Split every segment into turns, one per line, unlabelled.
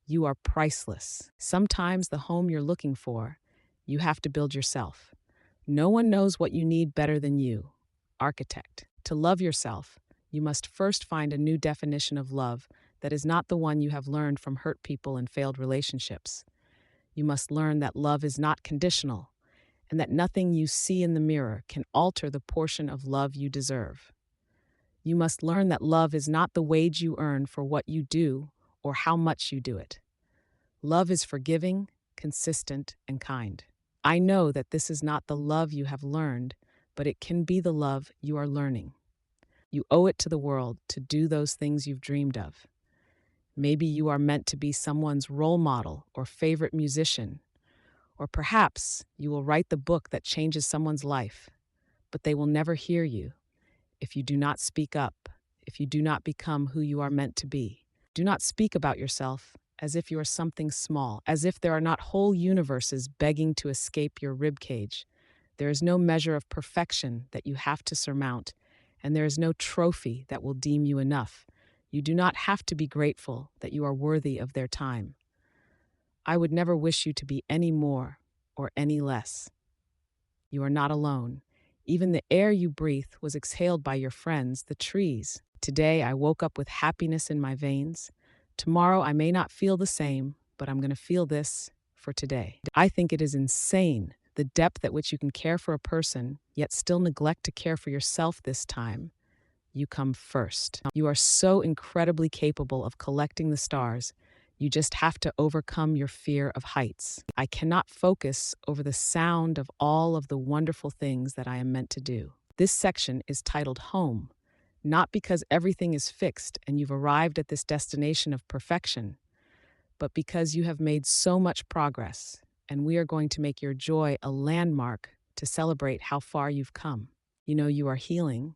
You are priceless. Sometimes the home you're looking for, you have to build yourself. No one knows what you need better than you. Architect. To love yourself, you must first find a new definition of love that is not the one you have learned from hurt people and failed relationships. You must learn that love is not conditional and that nothing you see in the mirror can alter the portion of love you deserve. You must learn that love is not the wage you earn for what you do or how much you do it. Love is forgiving, consistent, and kind. I know that this is not the love you have learned, but it can be the love you are learning. You owe it to the world to do those things you've dreamed of. Maybe you are meant to be someone's role model or favorite musician, or perhaps you will write the book that changes someone's life, but they will never hear you if you do not speak up, if you do not become who you are meant to be. Do not speak about yourself as if you are something small, as if there are not whole universes begging to escape your ribcage. There is no measure of perfection that you have to surmount, and there is no trophy that will deem you enough. You do not have to be grateful that you are worthy of their time. I would never wish you to be any more or any less. You are not alone. Even the air you breathe was exhaled by your friends, the trees. Today, I woke up with happiness in my veins. Tomorrow, I may not feel the same, but I'm going to feel this for today. I think it is insane the depth at which you can care for a person, yet still neglect to care for yourself this time. You come first. You are so incredibly capable of collecting the stars. You just have to overcome your fear of heights. I cannot focus over the sound of all of the wonderful things that I am meant to do. This section is titled Home, not because everything is fixed and you've arrived at this destination of perfection, but because you have made so much progress, and we are going to make your joy a landmark to celebrate how far you've come. You know you are healing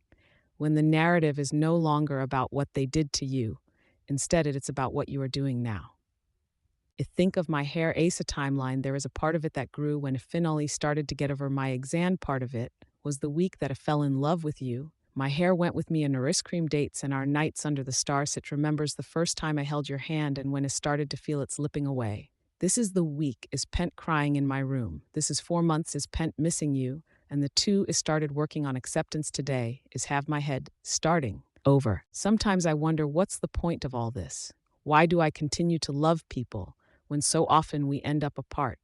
when the narrative is no longer about what they did to you. Instead, it's about what you are doing now. I think of my hair Asa timeline, there is a part of it that grew when I finally started to get over my exam. Part of it was the week that I fell in love with you. My hair went with me on our ice cream dates and our nights under the stars. It remembers the first time I held your hand and when I started to feel it slipping away. This is the week is Pent crying in my room. This is 4 months is Pent missing you. And the 2 is started working on acceptance today is have my head starting over. Sometimes I wonder what's the point of all this? Why do I continue to love people when so often we end up apart?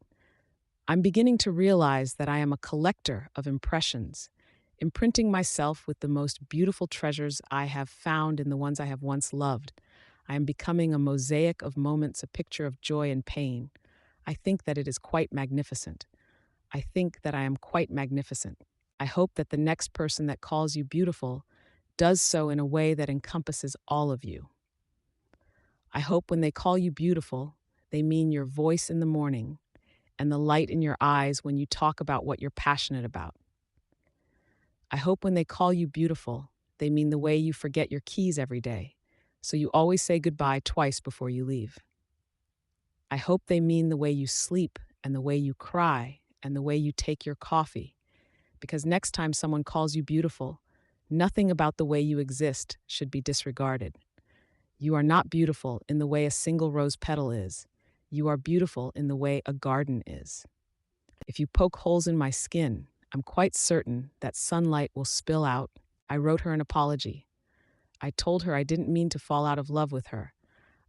I'm beginning to realize that I am a collector of impressions, imprinting myself with the most beautiful treasures I have found in the ones I have once loved. I am becoming a mosaic of moments, a picture of joy and pain. I think that it is quite magnificent. I think that I am quite magnificent. I hope that the next person that calls you beautiful does so in a way that encompasses all of you. I hope when they call you beautiful, they mean your voice in the morning and the light in your eyes when you talk about what you're passionate about. I hope when they call you beautiful, they mean the way you forget your keys every day, so you always say goodbye twice before you leave. I hope they mean the way you sleep and the way you cry and the way you take your coffee, because next time someone calls you beautiful, nothing about the way you exist should be disregarded. You are not beautiful in the way a single rose petal is. You are beautiful in the way a garden is. If you poke holes in my skin, I'm quite certain that sunlight will spill out. I wrote her an apology. I told her I didn't mean to fall out of love with her.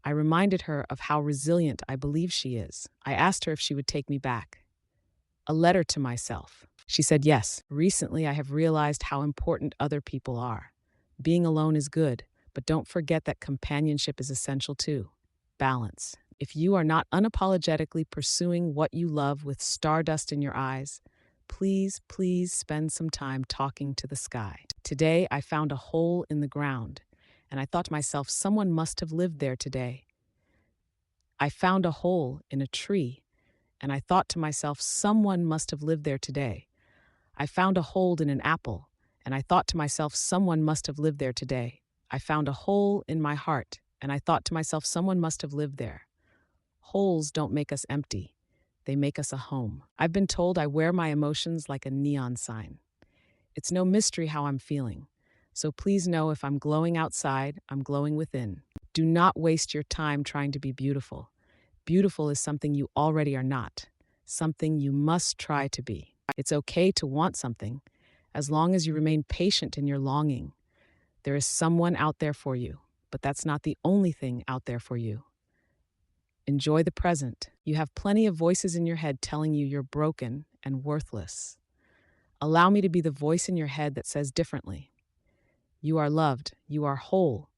I reminded her of how resilient I believe she is. I asked her if she would take me back. A letter to myself. She said yes. Recently, I have realized how important other people are. Being alone is good, but don't forget that companionship is essential too. Balance. If you are not unapologetically pursuing what you love with stardust in your eyes, please, please spend some time talking to the sky. Today, I found a hole in the ground, and I thought to myself, someone must have lived there today. I found a hole in a tree, and I thought to myself, someone must have lived there today. I found a hole in an apple, and I thought to myself, someone must have lived there today. I found a hole in my heart, and I thought to myself, someone must have lived there. Holes don't make us empty. They make us a home. I've been told I wear my emotions like a neon sign. It's no mystery how I'm feeling. So please know if I'm glowing outside, I'm glowing within. Do not waste your time trying to be beautiful. beautiful is something you already are not, something you must try to be. It's okay to want something, as long as you remain patient in your longing. There is someone out there for you, but that's not the only thing out there for you. Enjoy the present. You have plenty of voices in your head telling you you're broken and worthless. Allow me to be the voice in your head that says differently. You are loved. You are whole.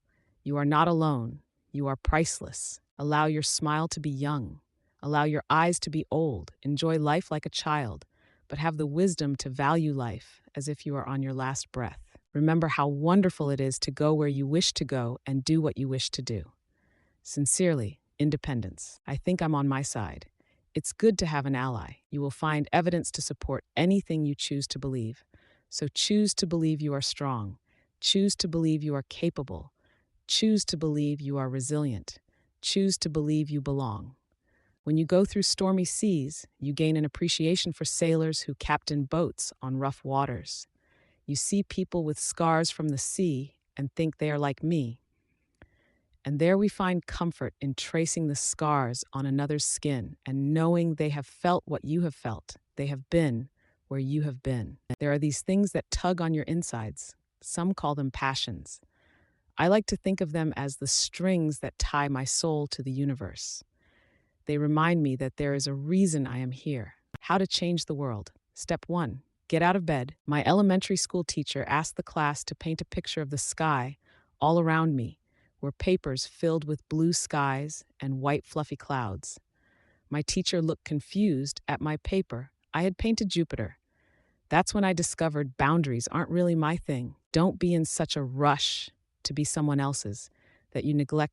You are not alone. You are priceless. Allow your smile to be young. Allow your eyes to be old. Enjoy life like a child, but have the wisdom to value life as if you are on your last breath. Remember how wonderful it is to go where you wish to go and do what you wish to do. Sincerely, Independence. I think I'm on my side. It's good to have an ally. You will find evidence to support anything you choose to believe. So choose to believe you are strong. Choose to believe you are capable. Choose to believe you are resilient. Choose to believe you belong. When you go through stormy seas, you gain an appreciation for sailors who captain boats on rough waters. You see people with scars from the sea and think they are like me. And there we find comfort in tracing the scars on another's skin and knowing they have felt what you have felt. They have been where you have been. There are these things that tug on your insides. Some call them passions. I like to think of them as the strings that tie my soul to the universe. They remind me that there is a reason I am here. How to change the world. Step 1. Get out of bed. My elementary school teacher asked the class to paint a picture of the sky all around me, were papers filled with blue skies and white fluffy clouds. My teacher looked confused at my paper. I had painted Jupiter. That's when I discovered boundaries aren't really my thing. Don't be in such a rush to be someone else's that you neglect